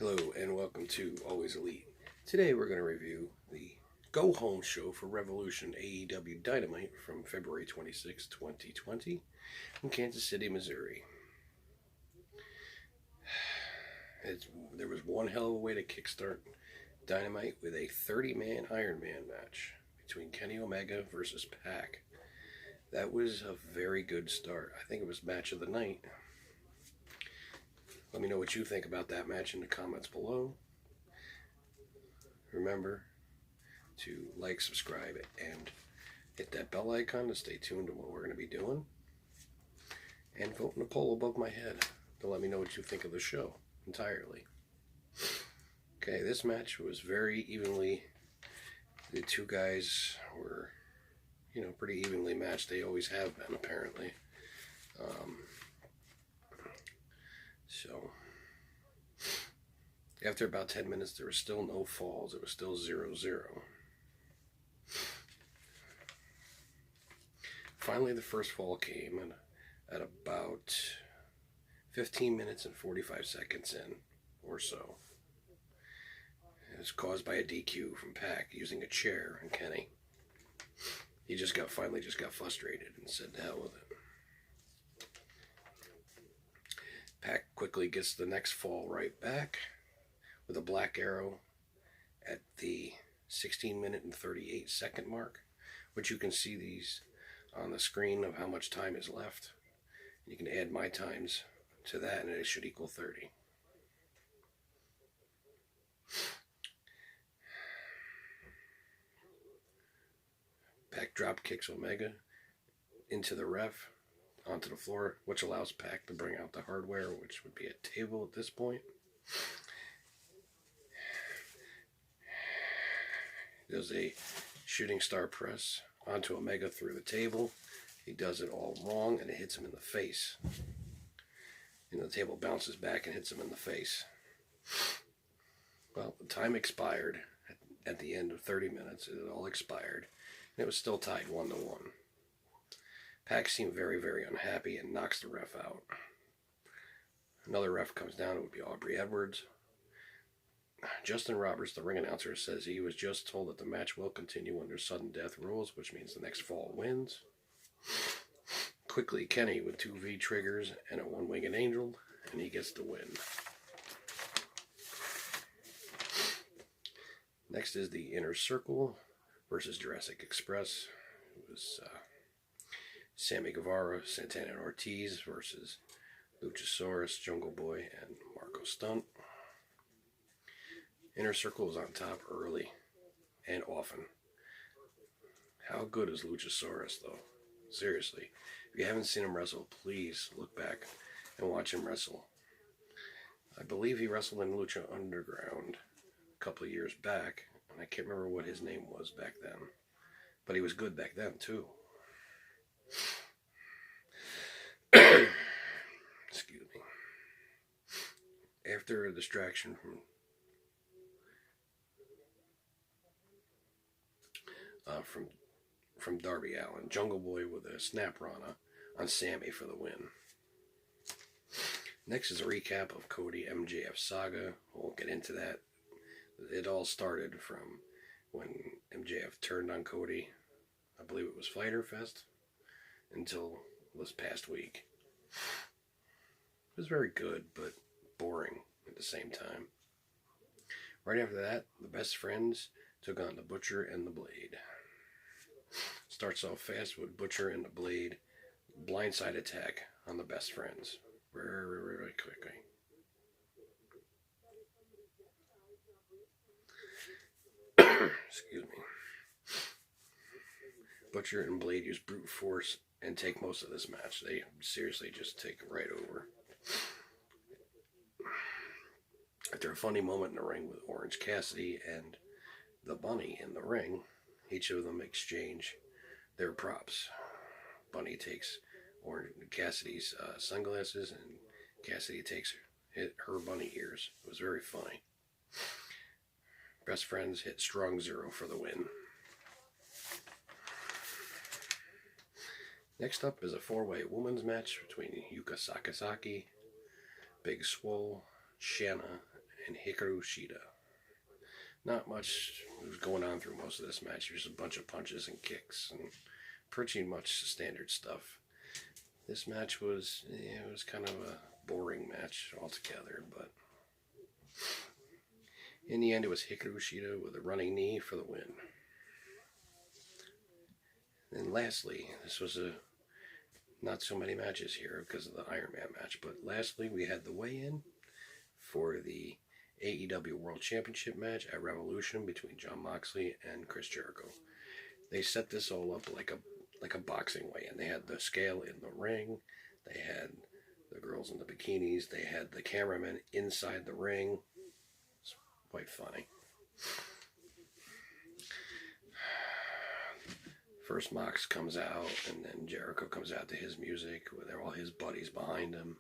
Hello and welcome to Always Elite. Today we're going to review the Go Home show for Revolution AEW Dynamite from February 26, 2020 in Kansas City, Missouri. There was one hell of a way to kickstart Dynamite with a 30-man Ironman match between Kenny Omega versus Pac. That was a very good start. I think it was match of the night. Let me know what you think about that match in the comments below. Remember to like, subscribe, and hit that bell icon to stay tuned to what we're going to be doing. And vote in the poll above my head to let me know what you think of the show entirely. Okay, this match was very evenly. The two guys were, pretty evenly matched. They always have been, apparently. So, after about 10 minutes, there was still no falls. It was still 0-0. Finally, the first fall came at about 15 minutes and 45 seconds in, or so. It was caused by a DQ from Pac using a chair on Kenny. He finally got frustrated and said, "To hell with it." Pac quickly gets the next fall right back with a black arrow at the 16-minute and 38-second mark, which you can see these on the screen of how much time is left. You can add my times to that and it should equal 30. Pac drop kicks Omega into the ref, onto the floor, which allows Pac to bring out the hardware, which would be a table at this point. Does a shooting star press onto Omega through the table. He does it all wrong and it hits him in the face. And the table bounces back and hits him in the face. Well, the time expired at the end of 30 minutes. It had all expired. And it was still tied 1-1. Pac seemed very, very unhappy and knocks the ref out. Another ref comes down. It would be Aubrey Edwards. Justin Roberts, the ring announcer, says he was just told that the match will continue under sudden death rules, which means the next fall wins. Quickly, Kenny with 2 V-triggers and a 1-winged angel, and he gets the win. Next is the Inner Circle versus Jurassic Express. It was Sammy Guevara, Santana and Ortiz versus Luchasaurus, Jungle Boy, and Marco Stunt. Inner Circle was on top early and often. How good is Luchasaurus, though? Seriously. If you haven't seen him wrestle, please look back and watch him wrestle. I believe he wrestled in Lucha Underground a couple of years back, and I can't remember what his name was back then. But he was good back then, too. Excuse me. After a distraction from Darby Allin, Jungle Boy with a snap rana on Sammy for the win. Next is a recap of Cody Mjf Saga. We'll get into that. It all started from when MJF turned on Cody. I believe it was Fyter Fest until this past week. It was very good, but boring at the same time. Right after that, the Best Friends took on the Butcher and the Blade. Starts off fast with Butcher and the Blade. Blindside attack on the Best Friends. Very quickly. Excuse me. Butcher and Blade use brute force and take most of this match. They seriously just take it right over. After a funny moment in the ring with Orange Cassidy and the Bunny in the ring, each of them exchange their props. Bunny takes Cassidy's sunglasses and Cassidy takes her bunny ears. It was very funny. Best Friends hit strong 0 for the win. Next up is a 4-way women's match between Yuka Sakazaki, Big Swole, Shanna, and Hikaru Shida. Not much was going on through most of this match. There's a bunch of punches and kicks and pretty much standard stuff. This match was, it was kind of a boring match altogether, but in the end it was Hikaru Shida with a running knee for the win. And lastly, this was a not so many matches here because of the Iron Man match, but lastly we had the weigh-in for the AEW World Championship match at Revolution between Jon Moxley and Chris Jericho. They set this all up like a boxing weigh-in. They had the scale in the ring, they had the girls in the bikinis, they had the cameraman inside the ring. It's quite funny. First Mox comes out, and then Jericho comes out to his music with all his buddies behind him.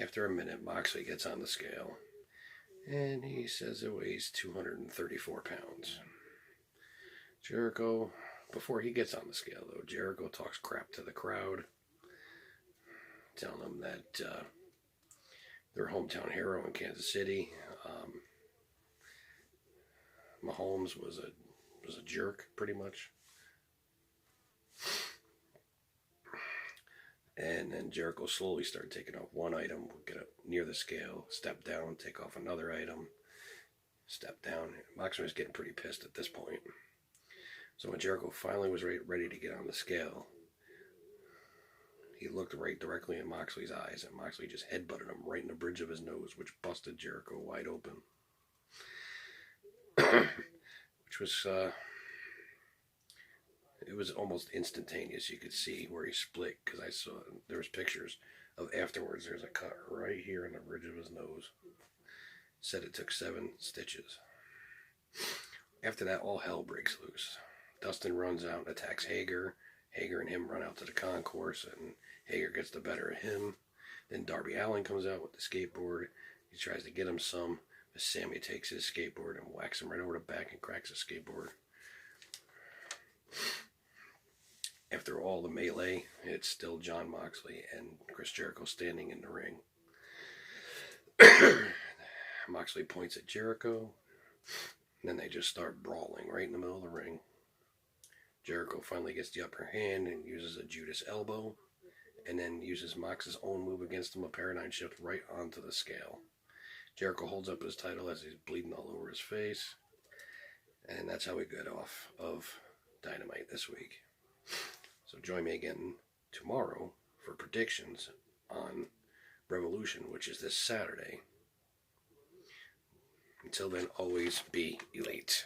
After a minute, Moxley gets on the scale, and he says it weighs 234 pounds. Jericho, before he gets on the scale though, Jericho talks crap to the crowd, telling them that their hometown hero in Kansas City, Mahomes, was a jerk, pretty much. And then Jericho slowly started taking off one item, get up near the scale, step down, take off another item, step down. Moxley was getting pretty pissed at this point. So when Jericho finally was ready to get on the scale, he looked right directly in Moxley's eyes, and Moxley just headbutted him right in the bridge of his nose, which busted Jericho wide open. Which was, it was almost instantaneous. You could see where he split, because I saw, there was pictures of afterwards. There's a cut right here in the bridge of his nose. Said it took 7 stitches. After that, all hell breaks loose. Dustin runs out and attacks Hager. Hager and him run out to the concourse, and Hager gets the better of him. Then Darby Allin comes out with the skateboard. He tries to get him some, but Sammy takes his skateboard and whacks him right over the back and cracks his skateboard. After all the melee, it's still Jon Moxley and Chris Jericho standing in the ring. Moxley points at Jericho, and then they just start brawling right in the middle of the ring. Jericho finally gets the upper hand and uses a Judas elbow, and then uses Mox's own move against him, a paradigm shift right onto the scale. Jericho holds up his title as he's bleeding all over his face, and that's how we get off of Dynamite this week. So join me again tomorrow for predictions on Revolution, which is this Saturday. Until then, always be elite.